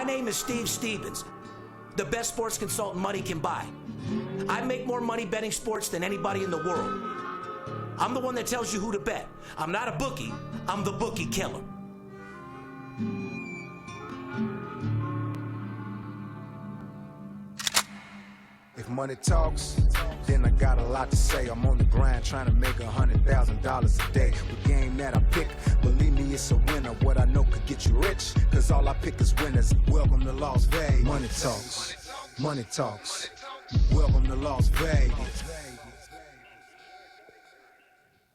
My name is Steve Stevens, the best sports consultant money can buy. I make more money betting sports than anybody in the world. I'm the one that tells you who to bet. I'm not a bookie, I'm the Bookie Killer. If money talks, then I got a lot to say. I'm on the grind trying to make $100,000 a day. The game that I pick, believe me, it's a winner. What I know could get you rich, cause all I pick is winners. Welcome to Las Vegas. Money talks, money talks. Welcome to Las Vegas.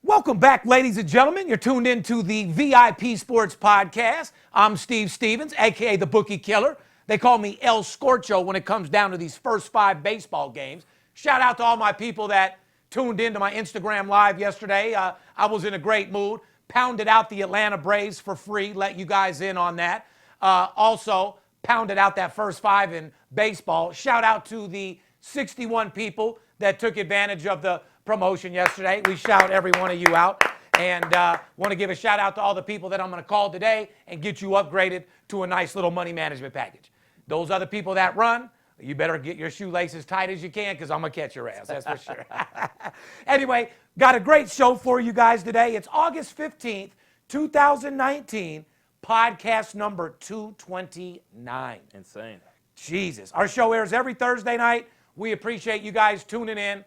Welcome back, ladies and gentlemen. You're tuned in to the VIP Sports Podcast. I'm Steve Stevens, a.k.a. the Bookie Killer. They call me El Scorcho when it comes down to these first 5 baseball games. Shout out to all my people that tuned into my Instagram Live yesterday. I was in a great mood. Pounded out the Atlanta Braves for free. Let you guys in on that. Also, pounded out that first 5 in baseball. Shout out to the 61 people that took advantage of the promotion yesterday. We shout every one of you out. And want to give a shout out to all the people that I'm going to call today and get you upgraded to a nice little money management package. Those other people that run, you better get your shoelaces tight as you can because I'm going to catch your ass, that's for sure. Anyway, got a great show for you guys today. It's August 15th, 2019, podcast number 229. Insane. Jesus. Our show airs every Thursday night. We appreciate you guys tuning in.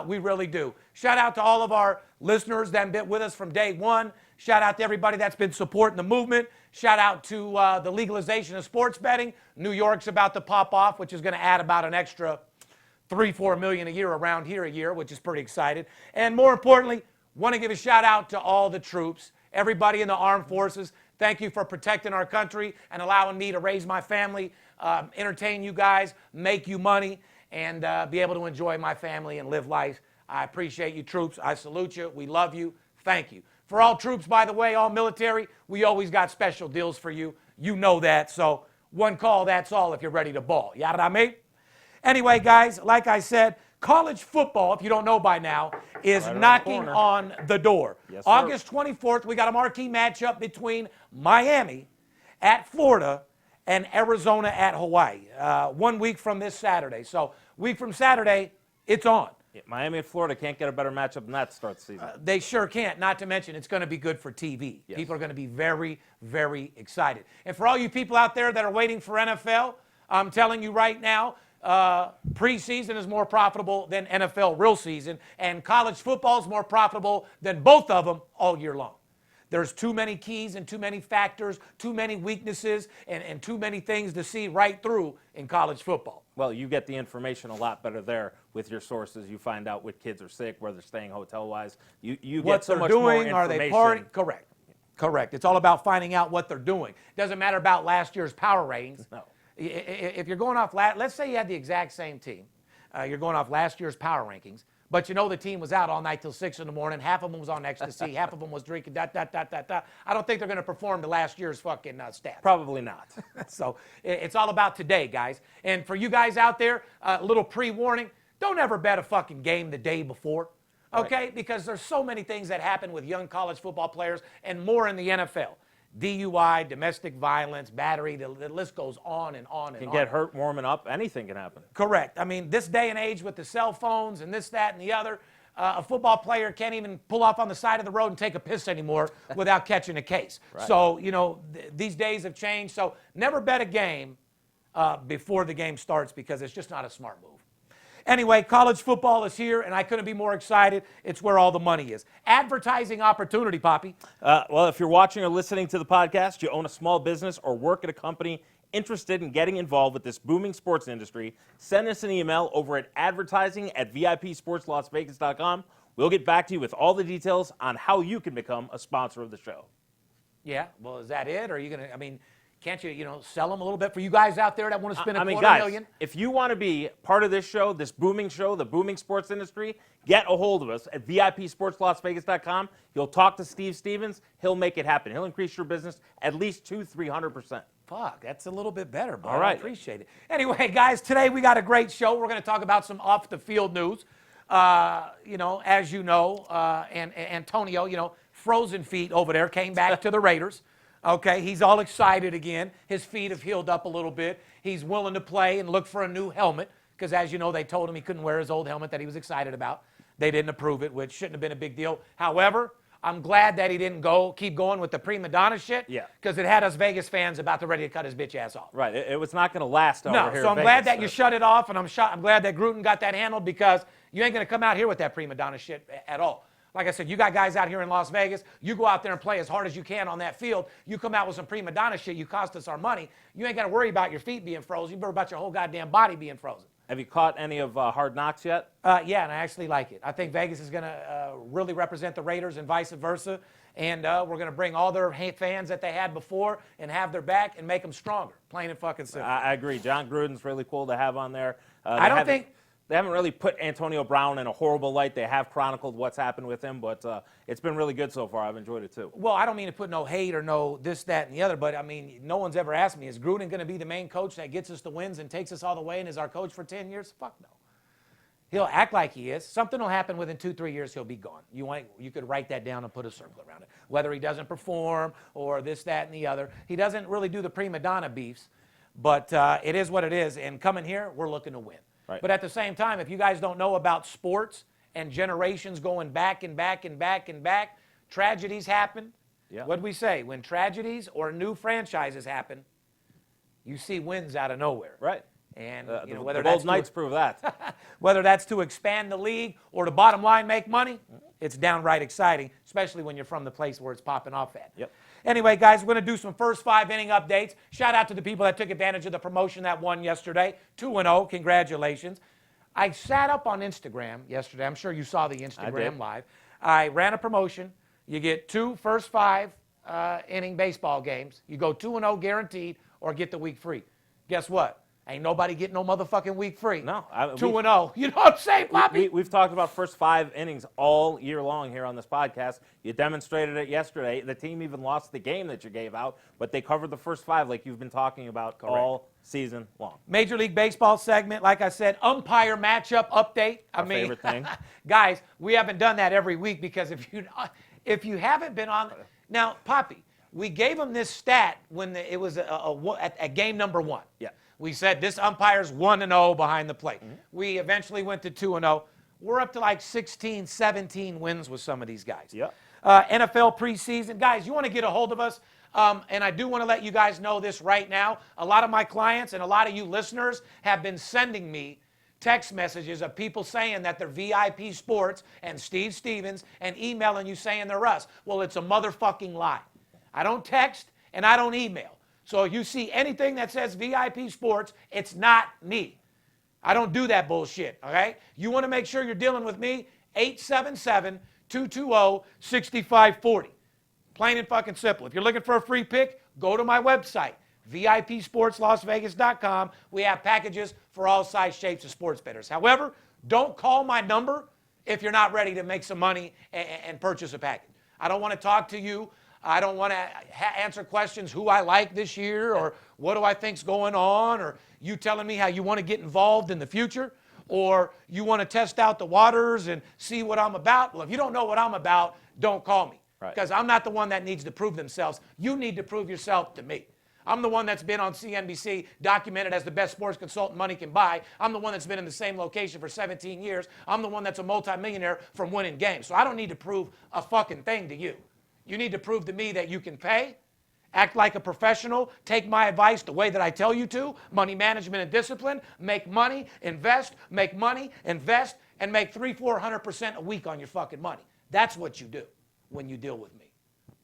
We really do. Shout out to all of our listeners that have been with us from day one. Shout out to everybody that's been supporting the movement. Shout out to the legalization of sports betting. New York's about to pop off, which is going to add about an extra 3-4 million a year around here a year, which is pretty excited. And more importantly, want to give a shout out to all the troops, everybody in the armed forces. Thank you for protecting our country and allowing me to raise my family, entertain you guys, make you money, and be able to enjoy my family and live life. I appreciate you, troops. I salute you. We love you. Thank you. For all troops, by the way, all military, we always got special deals for you. You know that. So one call, that's all if you're ready to ball. You know what I mean? Anyway, guys, like I said, college football, if you don't know by now, is right knocking on the door. Yes, sir. August 24th, we got a marquee matchup between Miami at Florida and Arizona at Hawaii. 1 week from this Saturday. So week from Saturday, it's on. Yeah, Miami and Florida can't get a better matchup than that to start the season. They sure can't, not to mention it's going to be good for TV. Yes. People are going to be very, very excited. And for all you people out there that are waiting for NFL, I'm telling you right now, preseason is more profitable than NFL real season, and college football is more profitable than both of them all year long. There's too many keys and too many factors, too many weaknesses, and too many things to see right through in college football. Well, you get the information a lot better there with your sources. You find out what kids are sick, where they're staying hotel-wise. You What get so they're much doing, more are they information. partying? Correct. Correct. It's all about finding out what they're doing. Doesn't matter about last year's power ratings. No. If you're going off, let's say you had the exact same team. You're going off last year's power rankings, but you know the team was out all night till 6 in the morning. Half of them was on ecstasy. Half of them was drinking, I don't think they're going to perform to last year's fucking stats. Probably not. So it's all about today, guys. And for you guys out there, a little pre-warning, don't ever bet a fucking game the day before, okay? Right. Because there's so many things that happen with young college football players and more in the NFL. DUI, domestic violence, battery, the list goes on and on and on. Can get hurt warming up. Anything can happen. Correct. I mean, this day and age with the cell phones and this, that, and the other, a football player can't even pull off on the side of the road and take a piss anymore without catching a case. Right. So, you know, these days have changed. So never bet a game before the game starts because it's just not a smart move. Anyway, college football is here, and I couldn't be more excited. It's where all the money is. Advertising opportunity, Poppy. Well, if you're watching or listening to the podcast, you own a small business or work at a company interested in getting involved with this booming sports industry, send us an email over at advertising@vipsportslasvegas.com. We'll get back to you with all the details on how you can become a sponsor of the show. Yeah, well, is that it? Or are you going to, I mean, can't you, sell them a little bit for you guys out there that want to spend a quarter guys, million? If you want to be part of this show, the booming sports industry, get a hold of us at VIPSportsLasVegas.com. You'll talk to Steve Stevens. He'll make it happen. He'll increase your business at least 200-300%. Fuck, that's a little bit better, bro. All right. I appreciate it. Anyway, guys, today we got a great show. We're going to talk about some off-the-field news. As you know, and Antonio, frozen feet over there, came back to the Raiders. Okay, he's all excited again. His feet have healed up a little bit. He's willing to play and look for a new helmet because, as you know, they told him he couldn't wear his old helmet that he was excited about. They didn't approve it, which shouldn't have been a big deal. However, I'm glad that he didn't keep going with the prima donna shit. Yeah. Because it had us Vegas fans about to ready to cut his bitch ass off. Right. It was not going to last over here. No, so I'm glad that you shut it off, and I'm glad that Gruden got that handled because you ain't going to come out here with that prima donna shit at all. Like I said, you got guys out here in Las Vegas. You go out there and play as hard as you can on that field. You come out with some prima donna shit. You cost us our money. You ain't got to worry about your feet being frozen. You worry about your whole goddamn body being frozen. Have you caught any of Hard Knocks yet? Yeah, and I actually like it. I think Vegas is going to really represent the Raiders and vice versa. And we're going to bring all their fans that they had before and have their back and make them stronger. Plain and fucking simple. I agree. John Gruden's really cool to have on there. They haven't really put Antonio Brown in a horrible light. They have chronicled what's happened with him, but it's been really good so far. I've enjoyed it too. Well, I don't mean to put no hate or no this, that, and the other, but I mean, no one's ever asked me, is Gruden going to be the main coach that gets us the wins and takes us all the way and is our coach for 10 years? Fuck no. He'll act like he is. Something will happen within 2-3 years. He'll be gone. You could write that down and put a circle around it. Whether he doesn't perform or this, that, and the other. He doesn't really do the prima donna beefs, but it is what it is. And coming here, we're looking to win. Right. But at the same time, if you guys don't know about sports and generations going back and back and back and back, tragedies happen. Yeah. What'd we say? When tragedies or new franchises happen, you see wins out of nowhere. Right. And whether the Golden Knights prove that. Whether that's to expand the league or to bottom line make money, it's downright exciting, especially when you're from the place where it's popping off at. Yep. Anyway, guys, we're going to do some first 5 inning updates. Shout out to the people that took advantage of the promotion that won yesterday. 2-0, congratulations. I sat up on Instagram yesterday. I'm sure you saw the Instagram live. I ran a promotion. You get 2 first 5 inning baseball games. You go 2-0 guaranteed or get the week free. Guess what? Ain't nobody getting no motherfucking week free. No. 2-0. You know what I'm saying, Poppy? We've talked about first 5 innings all year long here on this podcast. You demonstrated it yesterday. The team even lost the game that you gave out, but they covered the first 5 like you've been talking about all season long. Major League Baseball segment, like I said, umpire matchup update. Our favorite thing. Guys, we haven't done that every week because if you haven't been on – now, Poppy, we gave them this stat when it was at game number 1. Yeah. We said this umpire's 1-0 behind the plate. Mm-hmm. We eventually went to 2-0. We're up to like 16, 17 wins with some of these guys. Yeah. NFL preseason. Guys, you want to get a hold of us? And I do want to let you guys know this right now. A lot of my clients and a lot of you listeners have been sending me text messages of people saying that they're VIP Sports and Steve Stevens and emailing you saying they're us. Well, it's a motherfucking lie. I don't text and I don't email. So if you see anything that says VIP Sports, it's not me. I don't do that bullshit, okay? You want to make sure you're dealing with me, 877-220-6540. Plain and fucking simple. If you're looking for a free pick, go to my website, VIPSportsLasVegas.com. We have packages for all size shapes of sports bettors. However, don't call my number if you're not ready to make some money and purchase a package. I don't want to talk to you. I don't want to answer questions who I like this year or what do I think's going on or you telling me how you want to get involved in the future or you want to test out the waters and see what I'm about. Well, if you don't know what I'm about, don't call me because I'm not the one that needs to prove themselves. You need to prove yourself to me. I'm the one that's been on CNBC, documented as the best sports consultant money can buy. I'm the one that's been in the same location for 17 years. I'm the one that's a multimillionaire from winning games. So I don't need to prove a fucking thing to you. You need to prove to me that you can pay, act like a professional, take my advice the way that I tell you to, money management and discipline, make money, invest, make money, invest, and make 300-400% a week on your fucking money. That's what you do when you deal with me.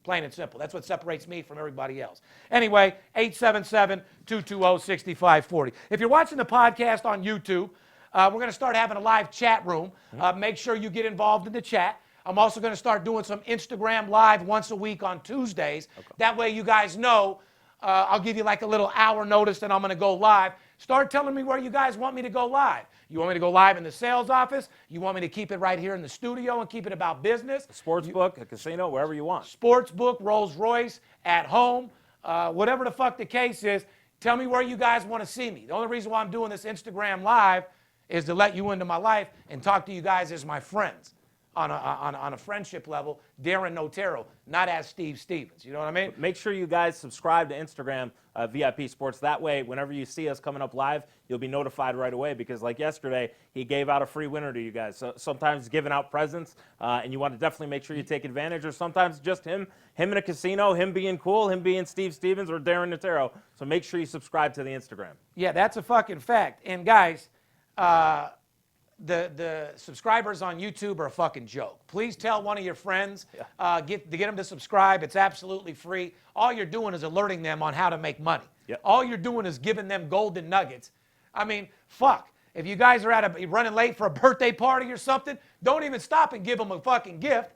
Plain and simple. That's what separates me from everybody else. Anyway, 877-220-6540. If you're watching the podcast on YouTube, we're going to start having a live chat room. Make sure you get involved in the chat. I'm also going to start doing some Instagram Live once a week on Tuesdays. Okay. That way you guys know, I'll give you like a little hour notice that I'm going to go live. Start telling me where you guys want me to go live. You want me to go live in the sales office? You want me to keep it right here in the studio and keep it about business? A sports book, a casino, wherever you want. Sports book, Rolls Royce, at home, whatever the fuck the case is, tell me where you guys want to see me. The only reason why I'm doing this Instagram Live is to let you into my life and talk to you guys as my friends. on a friendship level, Darren Notero, not as Steve Stevens. You know what I mean? Make sure you guys subscribe to Instagram, VIP Sports. That way, whenever you see us coming up live, you'll be notified right away because like yesterday, he gave out a free winner to you guys. So sometimes giving out presents, and you want to definitely make sure you take advantage, or sometimes just him in a casino, him being cool, him being Steve Stevens or Darren Notero. So make sure you subscribe to the Instagram. Yeah, that's a fucking fact. And guys, the subscribers on YouTube are a fucking joke. Please tell one of your friends, get them to subscribe. It's absolutely free. All you're doing is alerting them on how to make money. Yep. All you're doing is giving them golden nuggets. I mean, fuck. If you guys are running late for a birthday party or something, don't even stop and give them a fucking gift.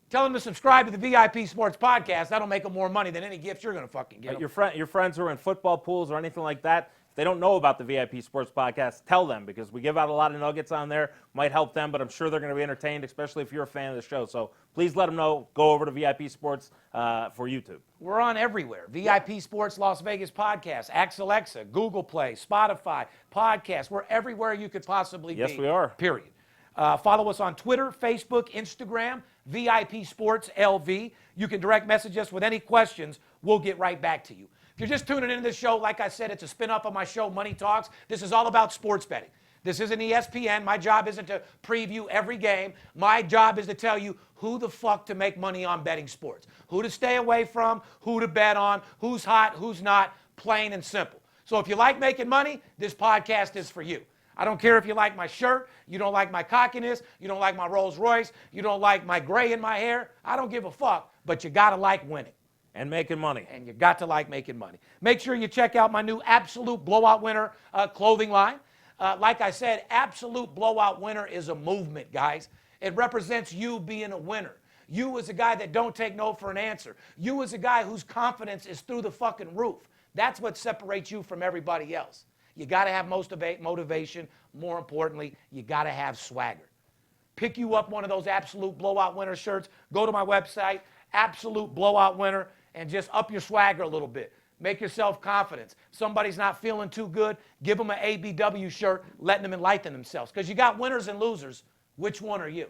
Tell them to subscribe to the VIP Sports Podcast. That'll make them more money than any gift you're going to fucking give them. Your friends who are in football pools or anything like that, if they don't know about the VIP Sports Podcast, tell them because we give out a lot of nuggets on there. Might help them, but I'm sure they're going to be entertained, especially if you're a fan of the show. So please let them know. Go over to VIP Sports for YouTube. We're on everywhere. VIP Sports Las Vegas Podcast, Alexa, Google Play, Spotify, Podcast. We're everywhere you could possibly be. Yes, we are. Period. Follow us on Twitter, Facebook, Instagram, VIP Sports LV. You can direct message us with any questions. We'll get right back to you. If you're just tuning into this show, like I said, it's a spin-off of my show, Money Talks. This is all about sports betting. This isn't ESPN. My job isn't to preview every game. My job is to tell you who the fuck to make money on betting sports, who to stay away from, who to bet on, who's hot, who's not, plain and simple. So if you like making money, this podcast is for you. I don't care if you like my shirt, you don't like my cockiness, you don't like my Rolls Royce, you don't like my gray in my hair. I don't give a fuck, but you got to like winning. And making money. And you got to like making money. Make sure you check out my new Absolute Blowout Winner clothing line. Like I said, Absolute Blowout Winner is a movement, guys. It represents you being a winner. You as a guy that don't take no for an answer. You as a guy whose confidence is through the fucking roof. That's what separates you from everybody else. You got to have motivation. More importantly, you got to have swagger. Pick you up one of those Absolute Blowout Winner shirts. Go to my website, Absolute Blowout Winner, and just up your swagger a little bit. Make yourself confidence. Somebody's not feeling too good, give them an ABW shirt, letting them enlighten themselves. Because you got winners and losers. Which one are you?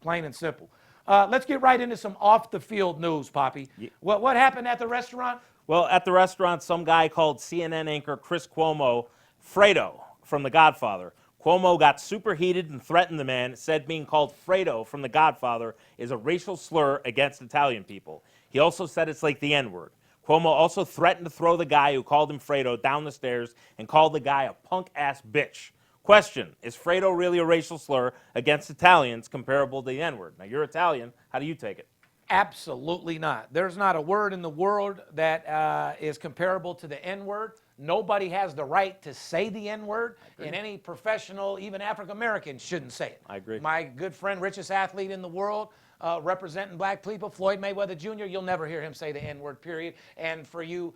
Plain and simple. Let's get right into some off-the-field news, Poppy. Yeah. What happened at the restaurant? Well, at the restaurant, some guy called CNN anchor Chris Cuomo Fredo from The Godfather. Cuomo got superheated and threatened the man, said being called Fredo from The Godfather is a racial slur against Italian people. He also said it's like the N-word. Cuomo also threatened to throw the guy who called him Fredo down the stairs and called the guy a punk-ass bitch. Question, is Fredo really a racial slur against Italians comparable to the N-word? Now, you're Italian. How do you take it? Absolutely not. There's not a word in the world that is comparable to the N-word. Nobody has the right to say the N-word, and any professional, even African-American, shouldn't say it. I agree. My good friend, richest athlete in the world, representing black people, Floyd Mayweather Jr., you'll never hear him say the N-word, period. And for you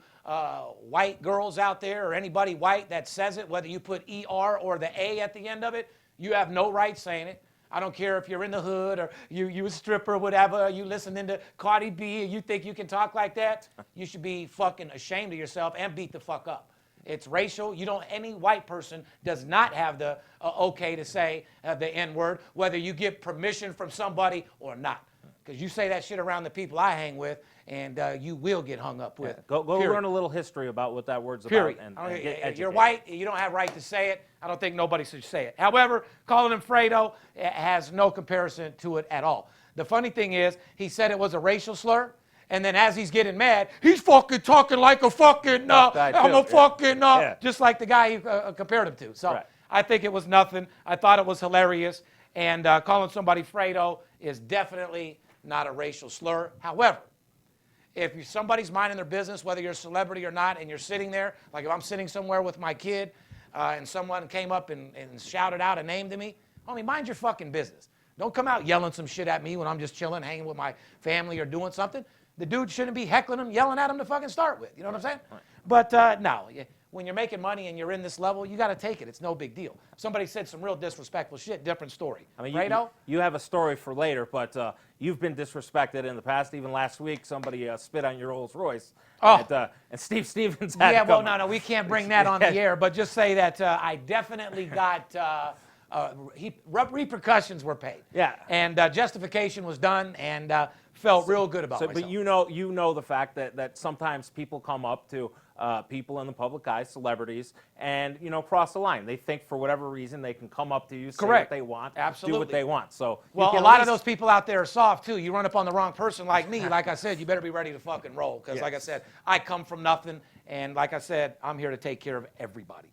white girls out there or anybody white that says it, whether you put ER or the A at the end of it, you have no right saying it. I don't care if you're in the hood or you a stripper or whatever, you listening to Cardi B and you think you can talk like that, you should be fucking ashamed of yourself and beat the fuck up. It's racial. Any white person does not have the okay to say the N-word, whether you get permission from somebody or not. Because you say that shit around the people I hang with, and you will get hung up with. Yeah. Go learn a little history about what that word's period. About. And get educated. You're white. You don't have right to say it. I don't think nobody should say it. However, calling him Fredo has no comparison to it at all. The funny thing is, he said it was a racial slur. And then as he's getting mad, he's fucking talking like a fucking, just like the guy he compared him to. So right. I think it was nothing. I thought it was hilarious. And calling somebody Fredo is definitely not a racial slur. However, if somebody's minding their business, whether you're a celebrity or not, and you're sitting there, like if I'm sitting somewhere with my kid and someone came up and shouted out a name to me, homie, mind your fucking business. Don't come out yelling some shit at me when I'm just chilling, hanging with my family or doing something. The dude shouldn't be heckling him, yelling at him to fucking start with. You know what I'm saying? Right. But no, when you're making money and you're in this level, you got to take it. It's no big deal. If somebody said some real disrespectful shit, different story. I mean, you have a story for later, but you've been disrespected in the past. Even last week, somebody spit on your Rolls Royce. Oh. And Steve Stevens had to come. No, we can't bring that on the air. But just say that I definitely got repercussions were paid. Yeah. And justification was done, and felt real good about myself. But you know the fact that sometimes people come up to people in the public eye, celebrities, and cross the line. They think for whatever reason they can come up to you, say what they want, Absolutely. do what they want. So well, a lot of those people out there are soft too. You run up on the wrong person like me, like I said, you better be ready to fucking roll. Because like I said, I come from nothing, and like I said, I'm here to take care of everybody.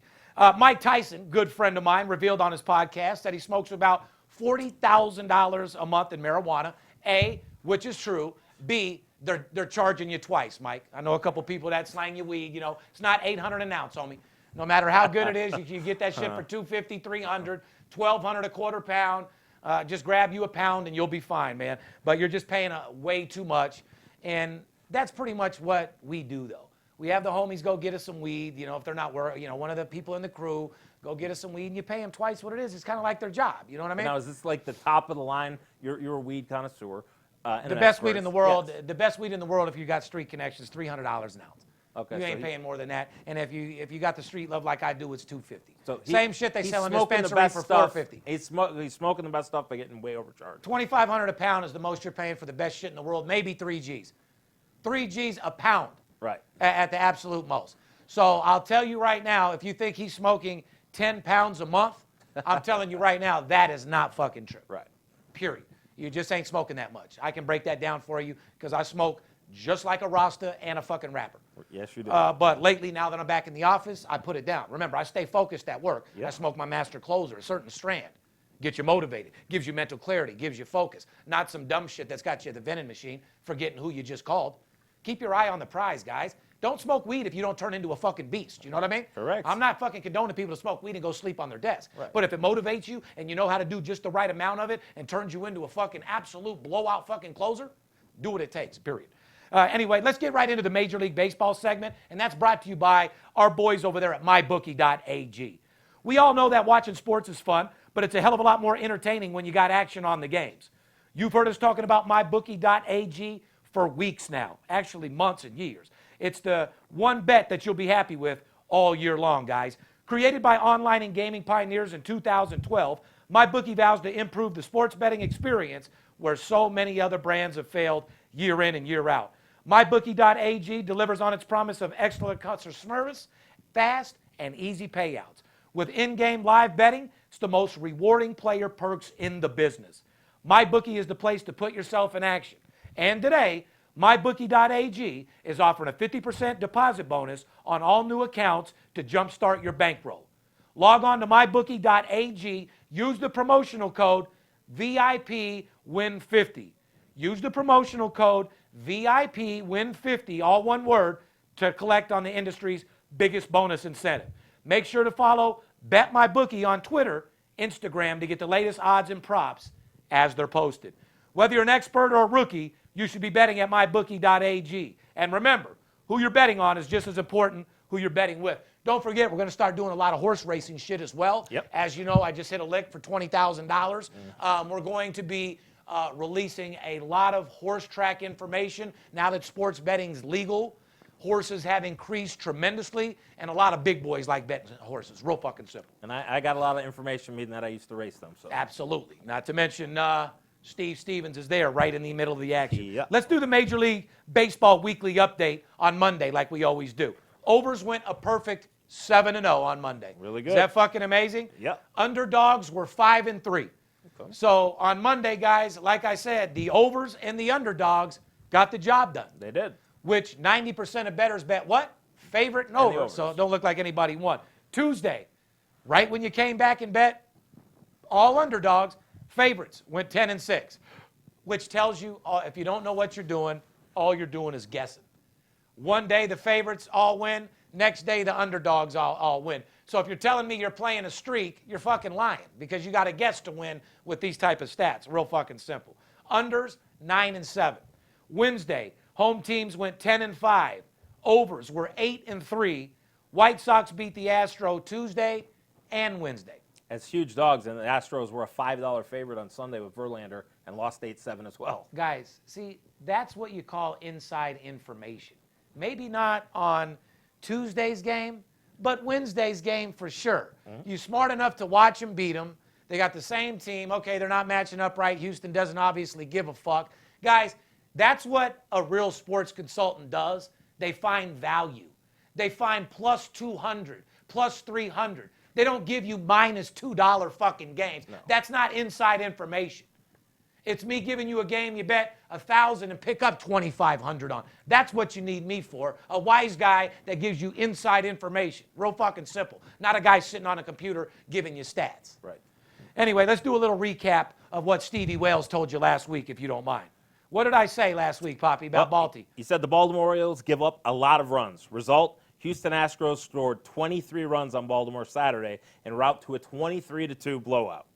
Mike Tyson, good friend of mine, revealed on his podcast that he smokes about $40,000 a month in marijuana. A, which is true. B, they're charging you twice, Mike. I know a couple people that slang you weed. It's not 800 an ounce, homie. No matter how good it is, you get that shit for $250, $300, $1,200 a quarter pound. Just grab you a pound and you'll be fine, man. But you're just paying way too much, and that's pretty much what we do, though. We have the homies go get us some weed. If they're not working, one of the people in the crew go get us some weed, and you pay them twice what it is. It's kind of like their job. You know what I mean? Now, is this like the top of the line? You're a weed connoisseur. The best weed in the world. Yes. The best weed in the world, if you got street connections, $300 an ounce. Okay, you ain't paying more than that. And if you got the street love like I do, it's $250. So same shit they sell in dispensary for $450. He's smoking the best stuff by getting way overcharged. $2,500 a pound is the most you're paying for the best shit in the world. Maybe 3 G's. 3 G's a pound. Right. At the absolute most. So I'll tell you right now, if you think he's smoking 10 pounds a month, I'm telling you right now, that is not fucking true. Right. Period. You just ain't smoking that much. I can break that down for you because I smoke just like a Rasta and a fucking rapper. Yes, you do. But lately, now that I'm back in the office, I put it down. Remember, I stay focused at work. Yep. I smoke my master closer, a certain strand. Gets you motivated, gives you mental clarity, gives you focus. Not some dumb shit that's got you at the vending machine, forgetting who you just called. Keep your eye on the prize, guys. Don't smoke weed if you don't turn into a fucking beast. You know what I mean? Correct. I'm not fucking condoning people to smoke weed and go sleep on their desk. Right. But if it motivates you and you know how to do just the right amount of it and turns you into a fucking absolute blowout fucking closer, do what it takes, period. Anyway, let's get right into the Major League Baseball segment, and that's brought to you by our boys over there at mybookie.ag. We all know that watching sports is fun, but it's a hell of a lot more entertaining when you got action on the games. You've heard us talking about mybookie.ag for weeks now, actually months and years. It's the one bet that you'll be happy with all year long, guys. Created by online and gaming pioneers in 2012, MyBookie vows to improve the sports betting experience where so many other brands have failed year in and year out. MyBookie.ag delivers on its promise of excellent customer service, fast and easy payouts. With in-game live betting, it's the most rewarding player perks in the business. MyBookie is the place to put yourself in action. And today, MyBookie.ag is offering a 50% deposit bonus on all new accounts to jumpstart your bankroll. Log on to MyBookie.ag, use the promotional code VIPWin50. Use the promotional code VIPWin50, all one word, to collect on the industry's biggest bonus incentive. Make sure to follow BetMyBookie on Twitter, Instagram to get the latest odds and props as they're posted. Whether you're an expert or a rookie, you should be betting at mybookie.ag. And remember, who you're betting on is just as important who you're betting with. Don't forget, we're going to start doing a lot of horse racing shit as well. Yep. As you know, I just hit a lick for $20,000. We're going to be releasing a lot of horse track information now that sports betting's legal. Horses have increased tremendously, and a lot of big boys like betting horses. Real fucking simple. And I got a lot of information, meaning that I used to race them. So Absolutely. Not to mention Steve Stevens is there right in the middle of the action. Yep. Let's do the Major League Baseball weekly update on Monday like we always do. Overs went a perfect 7-0 on Monday. Really good. Is that fucking amazing? Yep. Underdogs were 5-3. Okay. So on Monday, guys, like I said, the overs and the underdogs got the job done. They did. Which 90% of bettors bet what? Favorite and over. So it don't look like anybody won. Tuesday, right when you came back and bet all underdogs, favorites went 10-6, which tells you if you don't know what you're doing, all you're doing is guessing. One day the favorites all win, next day the underdogs all win. So if you're telling me you're playing a streak, you're fucking lying because you got to guess to win with these type of stats. Real fucking simple. Unders 9-7. Wednesday, home teams went 10-5. Overs were 8-3. White Sox beat the Astros Tuesday and Wednesday. As huge dogs, and the Astros were a $5 favorite on Sunday with Verlander and lost 8-7 as well. Guys, see, that's what you call inside information. Maybe not on Tuesday's game, but Wednesday's game for sure. Mm-hmm. You're smart enough to watch them beat them. They got the same team. Okay, they're not matching up right. Houston doesn't obviously give a fuck. Guys, that's what a real sports consultant does. They find value. They find plus 200, plus 300. They don't give you minus $2 fucking games. No. That's not inside information. It's me giving you a game you bet 1,000 and pick up 2,500 on. That's what you need me for. A wise guy that gives you inside information. Real fucking simple. Not a guy sitting on a computer giving you stats. Right. Anyway, let's do a little recap of what Stevie Wales told you last week, if you don't mind. What did I say last week, Poppy, about Balti? You said the Baltimore Orioles give up a lot of runs. Result, Houston Astros scored 23 runs on Baltimore Saturday en route to a 23-2 blowout.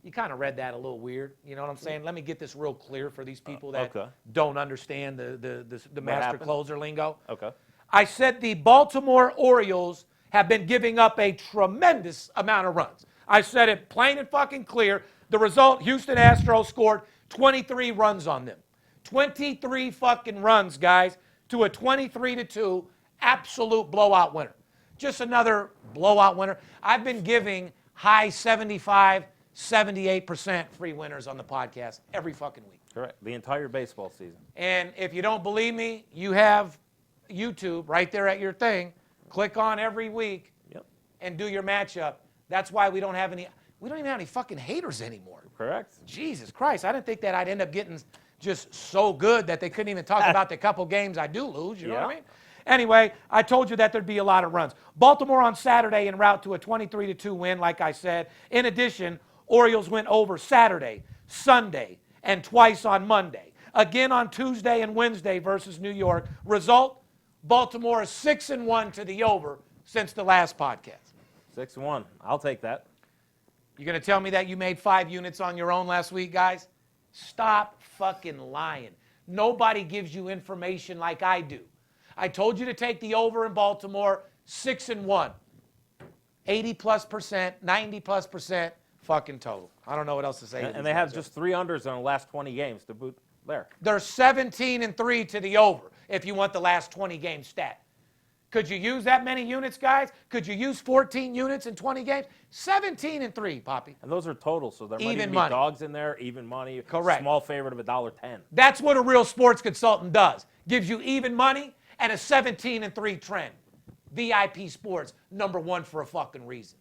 You kind of read that a little weird. You know what I'm saying? Let me get this real clear for these people that okay. don't understand the master closer lingo. Okay. I said the Baltimore Orioles have been giving up a tremendous amount of runs. I said it plain and fucking clear. The result, Houston Astros scored 23 runs on them. 23 fucking runs, guys, to a 23-2 absolute blowout winner. Just another blowout winner. I've been giving high 75, 78% free winners on the podcast every fucking week. Correct. The entire baseball season. And if you don't believe me, you have YouTube right there at your thing. Click on every week and do your matchup. That's why we don't even have any fucking haters anymore. Correct. Jesus Christ, I didn't think that I'd end up getting just so good that they couldn't even talk about the couple games I do lose, you know what I mean? Anyway, I told you that there'd be a lot of runs. Baltimore on Saturday en route to a 23-2 win, like I said. In addition, Orioles went over Saturday, Sunday, and twice on Monday. Again on Tuesday and Wednesday versus New York. Result, Baltimore is 6-1 to the over since the last podcast. 6-1. I'll take that. You going to tell me that you made 5 units on your own last week, guys? Stop fucking lying. Nobody gives you information like I do. I told you to take the over in Baltimore, 6-1. 80+%, 90+% fucking total. I don't know what else to say. And they have just 3 unders on the last 20 games to boot there. They're 17-3 to the over if you want the last 20 game stat. Could you use that many units, guys? Could you use 14 units in 20 games? 17-3, Poppy. And those are total, so there might even be dogs in there, even money. Correct. Small favorite of $1.10. That's what a real sports consultant does. Gives you even money and a 17-3 trend. VIP Sports, #1 for a fucking reason.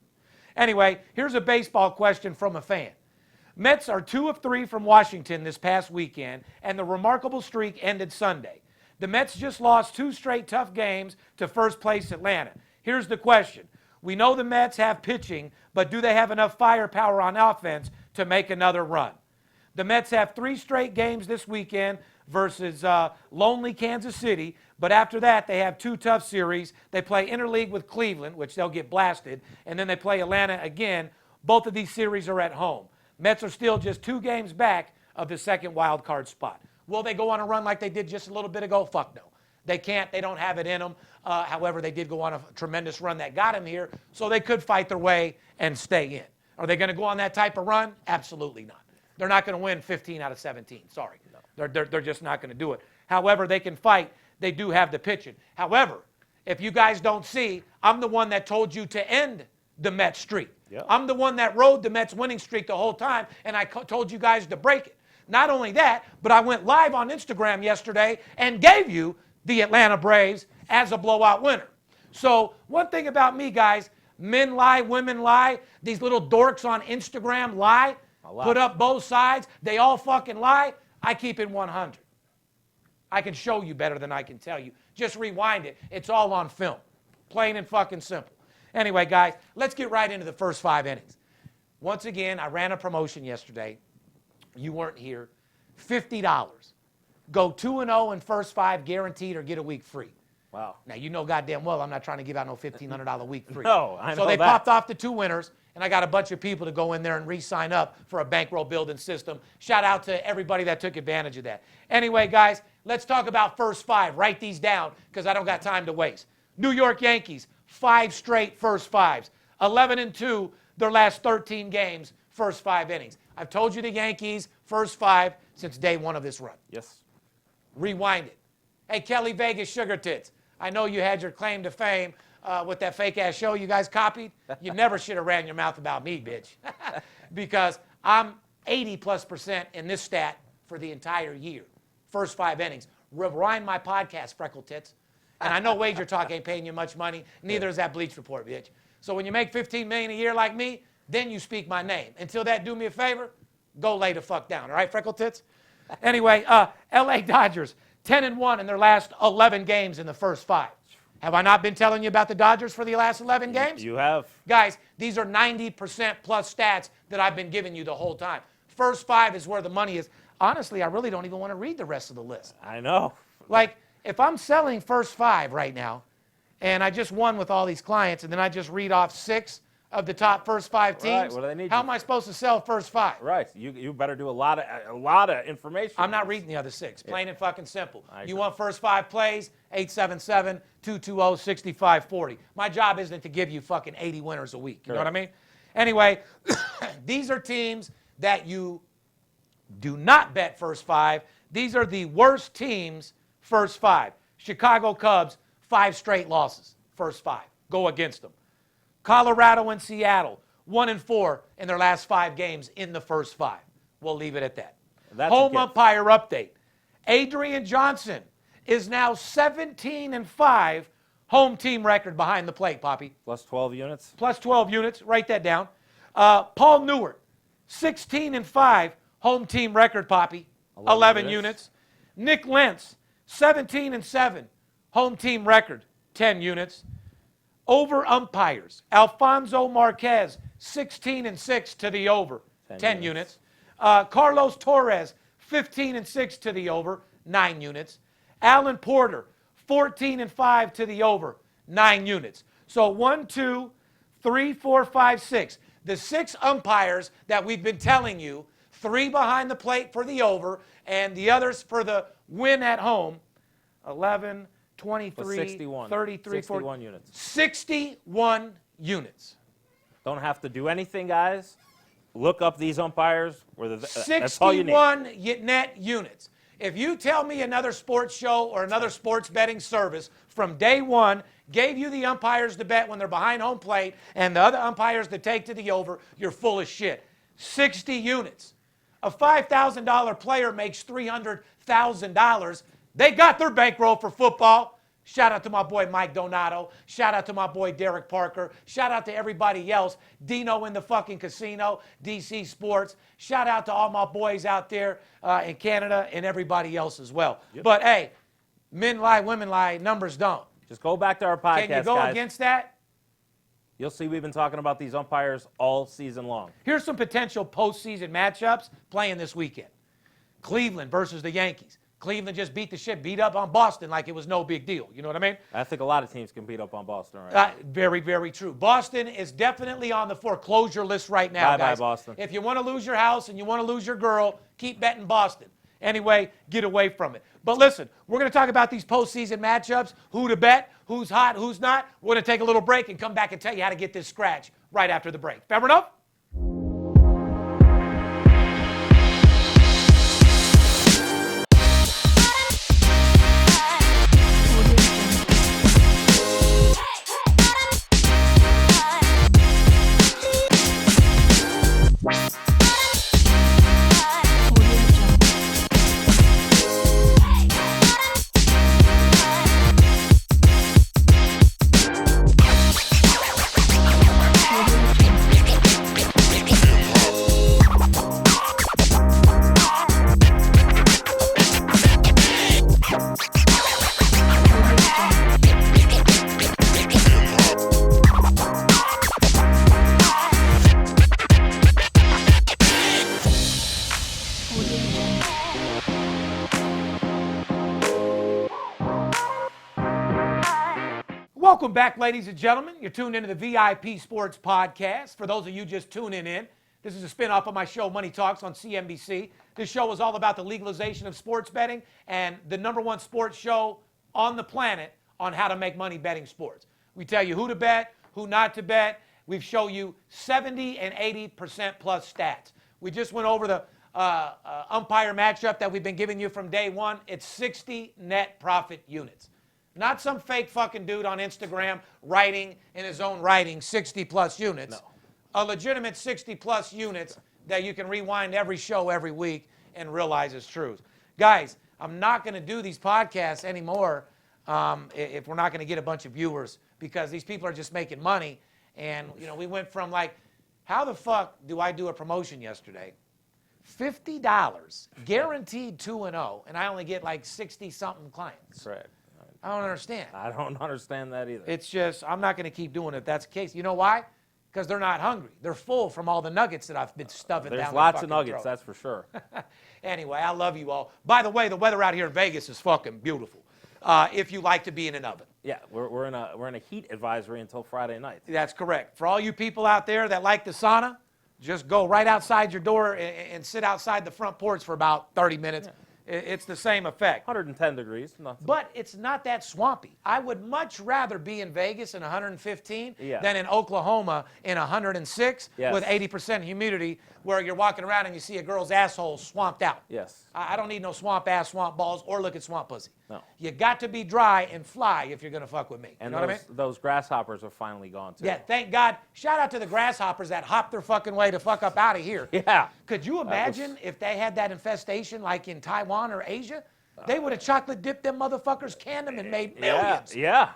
Anyway, here's a baseball question from a fan. Mets are 2 of 3 from Washington this past weekend, and the remarkable streak ended Sunday. The Mets just lost 2 straight tough games to first place Atlanta. Here's the question. We know the Mets have pitching, but do they have enough firepower on offense to make another run? The Mets have 3 straight games this weekend versus lonely Kansas City, but after that they have 2 tough series. They play interleague with Cleveland, which they'll get blasted, and then they play Atlanta again. Both of these series are at home. Mets are still just 2 games back of the second wild card spot. Will they go on a run like they did just a little bit ago? Fuck no. They can't. They don't have it in them. However, they did go on a tremendous run that got them here, so they could fight their way and stay in. Are they going to go on that type of run? Absolutely not. They're not going to win 15 out of 17. Sorry. No. They're just not going to do it. However, they can fight. They do have the pitching. However, if you guys don't see, I'm the one that told you to end the Mets streak. Yep. I'm the one that rode the Mets winning streak the whole time, and I told you guys to break it. Not only that, but I went live on Instagram yesterday and gave you the Atlanta Braves as a blowout winner. So one thing about me, guys, men lie, women lie. These little dorks on Instagram lie. Put up both sides. They all fucking lie. I keep it 100. I can show you better than I can tell you. Just rewind it. It's all on film. Plain and fucking simple. Anyway, guys, let's get right into the first 5 innings. Once again, I ran a promotion yesterday. You weren't here. $50. Go 2-0 in first 5 guaranteed or get a week free. Wow. Now, you know goddamn well I'm not trying to give out no $1,500 week free. No, I know So they that. popped off the 2 winners, and I got a bunch of people to go in there and re-sign up for a bankroll building system. Shout out to everybody that took advantage of that. Anyway, guys, let's talk about first 5. Write these down because I don't got time to waste. New York Yankees, 5 straight first 5s. 11-2 their last 13 games, first 5 innings. I've told you the Yankees, first 5 since day 1 of this run. Yes. Rewind it. Hey, Kelly Vegas Sugar Tits, I know you had your claim to fame with that fake-ass show you guys copied, you never should have ran your mouth about me, bitch. Because I'm 80+% in this stat for the entire year. First 5 innings. Rewind my podcast, Freckle Tits. And I know Wager Talk ain't paying you much money. Neither is that Bleach Report, bitch. So when you make $15 million a year like me, then you speak my name. Until that, do me a favor, go lay the fuck down. All right, Freckle Tits? Anyway, L.A. Dodgers, 10-1 in their last 11 games in the first 5. Have I not been telling you about the Dodgers for the last 11 games? You have. Guys, these are 90% plus stats that I've been giving you the whole time. First 5 is where the money is. Honestly, I really don't even want to read the rest of the list. I know. Like, if I'm selling first 5 right now, and I just won with all these clients, and then I just read off 6 of the top first 5 teams, Right. What do they need how you am I supposed to sell first 5? Right. You better do a lot of information. I'm not reading the other 6. Plain and fucking simple. I You agree. want first 5 plays? 877-220-6540. My job isn't to give you fucking 80 winners a week. You know what I mean? Anyway, these are teams that you do not bet first 5. These are the worst teams first 5. Chicago Cubs, 5 straight losses first 5. Go against them. Colorado and Seattle, 1-4 in their last 5 games in the first 5. We'll leave it at that. That's a Home gift. umpire update. Adrian Johnson is now 17-5 home team record behind the plate, Poppy. Plus 12 units. Plus 12 units. Write that down. Paul Newert, 16-5 home team record, Poppy. 11 units. Nick Lentz, 17-7 home team record, 10 units. Over umpires, Alfonso Marquez, 16-6 to the over, 10 units. Carlos Torres, 15-6 to the over, 9 units. Alan Porter, 14-5 to the over, 9 units. So 1, 2, 3, 4, 5, 6. The 6 umpires that we've been telling you, 3 behind the plate for the over, and the others for the win at home, 11, 23, 61. 33, 61 40, units. 61 units. Don't have to do anything, guys. Look up these umpires. That's all you need. 61 net units. If you tell me another sports show or another sports betting service from day one gave you the umpires to bet when they're behind home plate and the other umpires to take to the over, you're full of shit. 60 units. A $5,000 player makes $300,000. They got their bankroll for football. Shout out to my boy Mike Donato. Shout out to my boy Derek Parker. Shout out to everybody else. Dino in the fucking casino. DC Sports. Shout out to all my boys out there in Canada and everybody else as well. Yep. But hey, men lie, women lie, numbers don't. Just go back to our podcast, Can you go guys. against that? You'll see we've been talking about these umpires all season long. Here's some potential postseason matchups playing this weekend. Cleveland versus the Yankees. Cleveland just beat up on Boston like it was no big deal. You know what I mean? I think a lot of teams can beat up on Boston right now. Very, very true. Boston is definitely on the foreclosure list right now, Bye-bye, guys. Boston. If you want to lose your house and you want to lose your girl, keep betting Boston. Anyway, get away from it. But listen, we're going to talk about these postseason matchups, who to bet, who's hot, who's not. We're going to take a little break and come back and tell you how to get this scratch right after the break. Fair enough? Welcome back, ladies and gentlemen. You're tuned into the VIP Sports Podcast. For those of you just tuning in, this is a spinoff of my show, Money Talks, on CNBC. This show is all about the legalization of sports betting and the #1 sports show on the planet on how to make money betting sports. We tell you who to bet, who not to bet. We show you 70 and 80% plus stats. We just went over the umpire matchup that we've been giving you from day one. It's 60 net profit units. Not some fake fucking dude on Instagram writing in his own writing 60-plus units. No. A legitimate 60-plus units that you can rewind every show every week and realize is true. Guys, I'm not going to do these podcasts anymore if we're not going to get a bunch of viewers because these people are just making money. And, we went from like, how the fuck do I do a promotion yesterday? $50, guaranteed 2-0, and I only get like 60-something clients. Right. I don't understand. I don't understand that either. It's just, I'm not going to keep doing it if that's the case. You know why? Because they're not hungry. They're full from all the nuggets that I've been stuffing down their There's lots fucking of nuggets, throat. that's for sure. Anyway, I love you all. By the way, the weather out here in Vegas is fucking beautiful. If you like to be in an oven. Yeah, we're in a heat advisory until Friday night. That's correct. For all you people out there that like the sauna, just go right outside your door and sit outside the front porch for about 30 minutes. Yeah. It's the same effect. 110 degrees. Nothing. But it's not that swampy. I would much rather be in Vegas in 115 than in Oklahoma in 106 with 80% humidity where you're walking around and you see a girl's asshole swamped out. Yes. I don't need no swamp ass, swamp balls, or look at swamp pussy. No. You got to be dry and fly if you're going to fuck with me. And you know what I mean? those grasshoppers are finally gone, too. Yeah, thank God. Shout out to the grasshoppers that hopped their fucking way to fuck up out of here. Yeah. Could you imagine if they had that infestation like in Taiwan or Asia? They would have chocolate dipped them motherfuckers, canned them, and made millions. Yeah.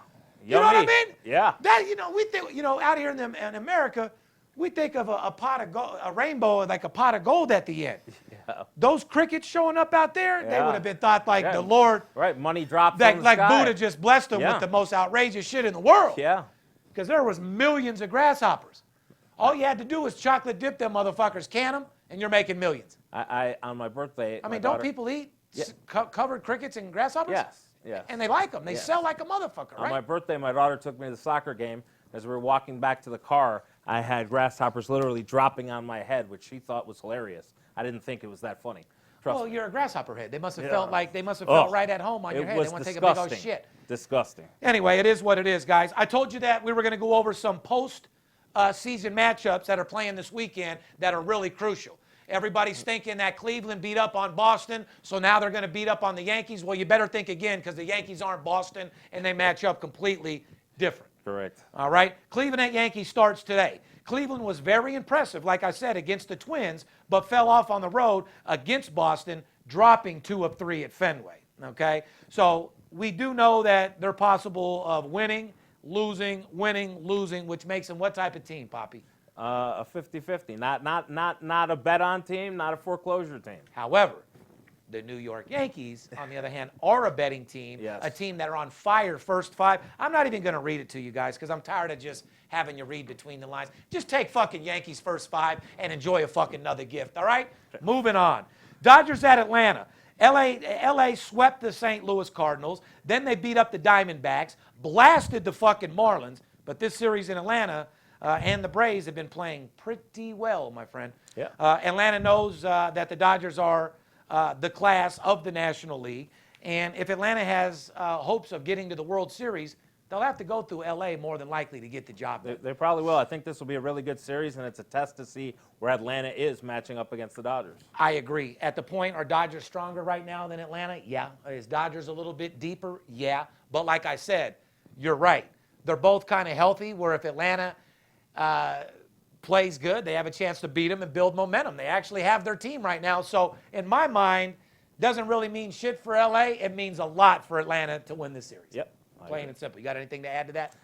You know what I mean? Yeah. That, we think, out here in America, we think of a pot of gold, a rainbow, like a pot of gold at the end. Yeah. Those crickets showing up out there, they would have been thought like the Lord. Right, money dropped That, from the like sky. Buddha just blessed them with the most outrageous shit in the world. Yeah. Because there was millions of grasshoppers. All you had to do was chocolate dip them motherfuckers, can them, and you're making millions. I on my birthday. I mean, don't people eat covered crickets and grasshoppers? Yes. And they like them. They sell like a motherfucker, right? On my birthday, my daughter took me to the soccer game. As we were walking back to the car, I had grasshoppers literally dropping on my head, which she thought was hilarious. I didn't think it was that funny. Trust me. You're a grasshopper head. They must have felt right at home on your head. They want to take a big old shit. Disgusting. Anyway, it is what it is, guys. I told you that we were going to go over some post-season matchups that are playing this weekend that are really crucial. Everybody's thinking that Cleveland beat up on Boston, so now they're going to beat up on the Yankees. Well, you better think again because the Yankees aren't Boston, and they match up completely different. Correct. All right? Cleveland at Yankees starts today. Cleveland was very impressive, like I said, against the Twins, but fell off on the road against Boston, dropping 2 of 3 at Fenway. Okay? So we do know that they're possible of winning, losing, which makes them what type of team, Poppy? A 50-50. Not a bet-on team, not a foreclosure team. However, the New York Yankees, on the other hand, are a betting team, a team that are on fire first 5. I'm not even going to read it to you guys because I'm tired of just having you read between the lines. Just take fucking Yankees first 5 and enjoy a fucking another gift, all right? Moving on. Dodgers at Atlanta. LA swept the St. Louis Cardinals. Then they beat up the Diamondbacks, blasted the fucking Marlins. But this series in Atlanta and the Braves have been playing pretty well, my friend. Yeah. Atlanta knows that the Dodgers are the class of the National League. And if Atlanta has hopes of getting to the World Series, they'll have to go through L.A. more than likely to get the job done. They probably will. I think this will be a really good series, and it's a test to see where Atlanta is matching up against the Dodgers. I agree. At the point, are Dodgers stronger right now than Atlanta? Yeah. Is Dodgers a little bit deeper? Yeah. But like I said, you're right. They're both kind of healthy, where if Atlanta plays good, they have a chance to beat them and build momentum. They actually have their team right now. So in my mind, doesn't really mean shit for L.A. It means a lot for Atlanta to win this series. Yep. Plain and simple. You got anything to add to that?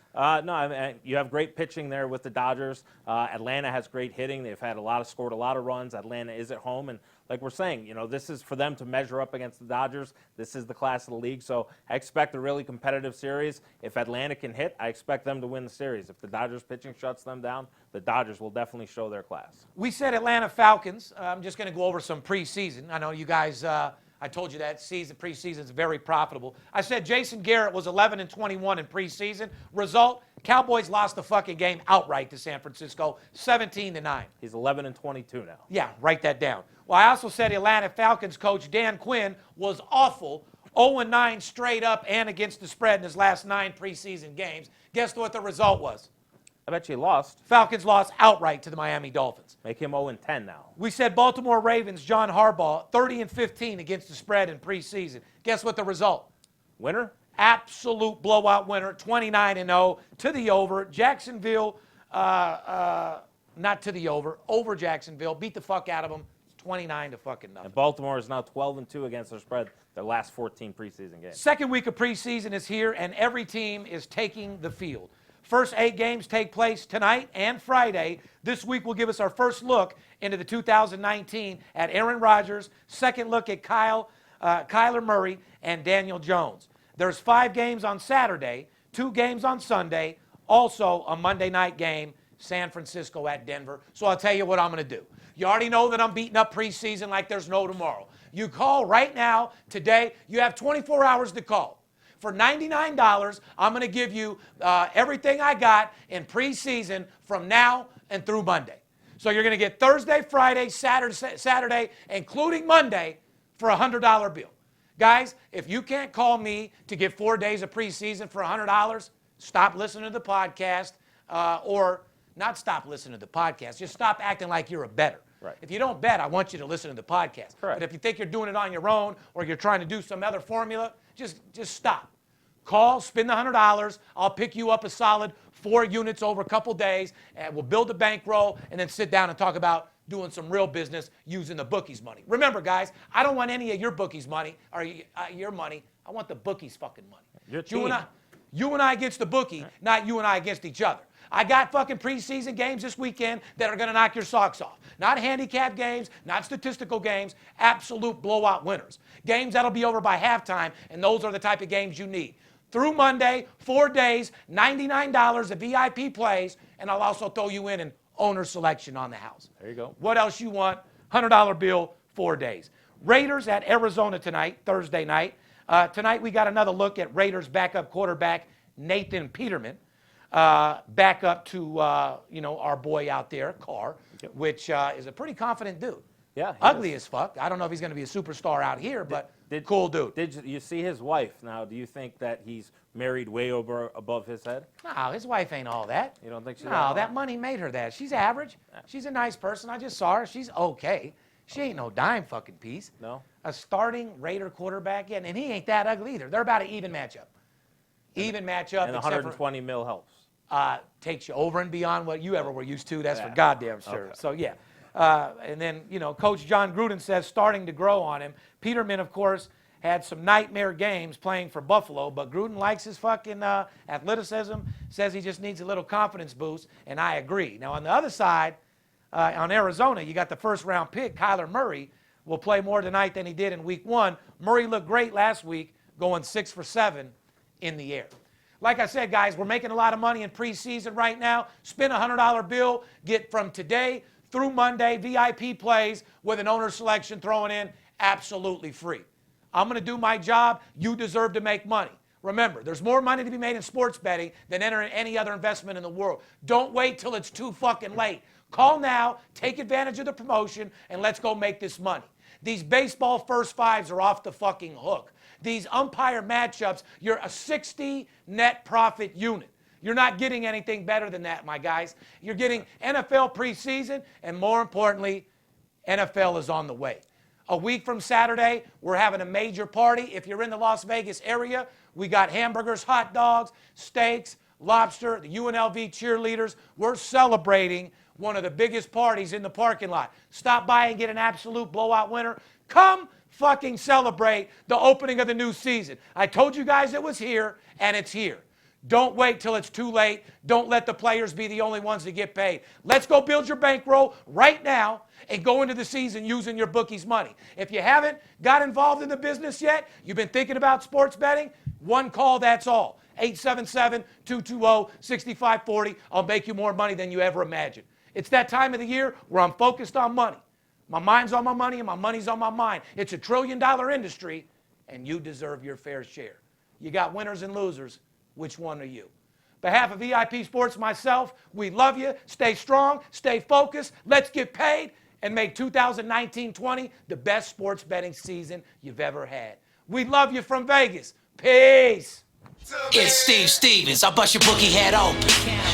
No, I mean, you have great pitching there with the Dodgers. Atlanta has great hitting. They've scored a lot of runs. Atlanta is at home, and like we're saying, this is for them to measure up against the Dodgers. This is the class of the league, so I expect a really competitive series. If Atlanta can hit, I expect them to win the series. If the Dodgers pitching shuts them down, the Dodgers will definitely show their class. We said Atlanta Falcons. I'm just going to go over some preseason. I know you guys. I told you that preseason is very profitable. I said Jason Garrett was 11-21 in preseason. Result: Cowboys lost the fucking game outright to San Francisco, 17-9. He's 11-22 now. Yeah, write that down. Well, I also said Atlanta Falcons coach Dan Quinn was awful, 0-9 straight up and against the spread in his last 9 preseason games. Guess what the result was? I bet you lost. Falcons lost outright to the Miami Dolphins. Make him 0-10 now. We said Baltimore Ravens, John Harbaugh, 30-15 against the spread in preseason. Guess what the result? Winner? Absolute blowout winner, 29-0 to the over. Jacksonville, not to the over Jacksonville. Beat the fuck out of them, 29 to fucking nothing. And Baltimore is now 12-2 against their spread their last 14 preseason games. Second week of preseason is here, and every team is taking the field. First 8 games take place tonight and Friday. This week will give us our first look into the 2019 at Aaron Rodgers, second look at Kyler Murray and Daniel Jones. There's 5 games on Saturday, 2 games on Sunday, also a Monday night game, San Francisco at Denver. So I'll tell you what I'm going to do. You already know that I'm beating up preseason like there's no tomorrow. You call right now, today. You have 24 hours to call. For $99, I'm going to give you everything I got in preseason from now and through Monday. So you're going to get Thursday, Friday, Saturday, including Monday, for a $100 bill. Guys, if you can't call me to get 4 days of preseason for $100, stop listening to the podcast, or not stop listening to the podcast. Just stop acting like you're a bettor. Right. If you don't bet, I want you to listen to the podcast. Correct. But if you think you're doing it on your own or you're trying to do some other formula, just stop. Call, spend the $100. I'll pick you up a solid 4 units over a couple days, and we'll build a bankroll and then sit down and talk about doing some real business using the bookies' money. Remember, guys, I don't want any of your bookies' money or your money. I want the bookies' fucking money. Your team. You and I against the bookie, not you and I against each other. I got fucking preseason games this weekend that are going to knock your socks off. Not handicap games, not statistical games, absolute blowout winners. Games that'll be over by halftime, and those are the type of games you need. Through Monday, 4 days, $99 of VIP plays, and I'll also throw you in an owner selection on the house. There you go. What else you want? $100 bill, 4 days. Raiders at Arizona tonight, Thursday night. Tonight we got another look at Raiders backup quarterback Nathan Peterman. Back up to our boy out there, Carr, which is a pretty confident dude. Yeah, ugly as fuck. I don't know if he's going to be a superstar out here, but cool dude. Did you see his wife? Now, do you think that he's married way above his head? No, his wife ain't all that. You don't think she's No, that money made her that. She's average. She's a nice person. I just saw her. She's okay. She ain't no dime fucking piece. No? A starting Raider quarterback, and he ain't that ugly either. They're about an even matchup. Even matchup. And 120 mil helps. Takes you over and beyond what you ever were used to. That's for goddamn sure. Okay. So, yeah. And then, Coach John Gruden says starting to grow on him. Peterman, of course, had some nightmare games playing for Buffalo, but Gruden likes his fucking athleticism, says he just needs a little confidence boost, and I agree. Now, on the other side, on Arizona, you got the first-round pick, Kyler Murray, will play more tonight than he did in Week 1. Murray looked great last week, going 6 for 7 in the air. Like I said, guys, we're making a lot of money in preseason right now. Spend a $100 bill, get from today through Monday VIP plays with an owner selection thrown in absolutely free. I'm going to do my job. You deserve to make money. Remember, there's more money to be made in sports betting than any other investment in the world. Don't wait till it's too fucking late. Call now, take advantage of the promotion, and let's go make this money. These baseball first fives are off the fucking hook. These umpire matchups, you're a 60 net profit unit. You're not getting anything better than that, my guys. You're getting NFL preseason, and more importantly, NFL is on the way. A week from Saturday, we're having a major party. If you're in the Las Vegas area, we got hamburgers, hot dogs, steaks, lobster, the UNLV cheerleaders. We're celebrating one of the biggest parties in the parking lot. Stop by and get an absolute blowout winner. Come fucking celebrate the opening of the new season. I told you guys it was here, and it's here. Don't wait till it's too late. Don't let the players be the only ones that get paid. Let's go build your bankroll right now and go into the season using your bookie's money. If you haven't got involved in the business yet, you've been thinking about sports betting, one call, that's all. 877-220-6540. I'll make you more money than you ever imagined. It's that time of the year where I'm focused on money. My mind's on my money and my money's on my mind. It's a $1 trillion industry, and you deserve your fair share. You got winners and losers. Which one are you? Behalf of VIP Sports, myself, we love you. Stay strong, stay focused. Let's get paid and make 2019-20 the best sports betting season you've ever had. We love you from Vegas. Peace. It's Steve Stevens. I bust your bookie head open.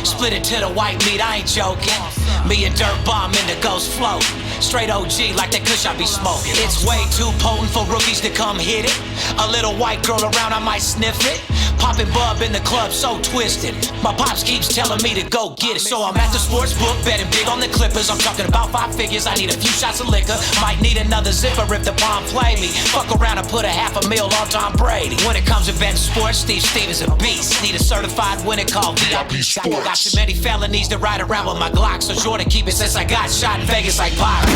Split it to the white meat, I ain't joking. Me and Dirt Bomb in the ghost float. Straight OG like that kush I be smoking. It's way too potent for rookies to come hit it. A little white girl around, I might sniff it. Poppin' bub in the club, so twisted. My pops keeps telling me to go get it. So I'm at the sports book, betting big on the Clippers. I'm talking about 5 figures, I need a few shots of liquor. Might need another zipper if the palm play me. Fuck around and put $500,000 on Tom Brady. When it comes to betting sports, Steve Stevens a beast. Need a certified winner called VIP Sports. Got too many felonies to ride around with my Glock, so sure to keep it since I got shot in Vegas like Byron.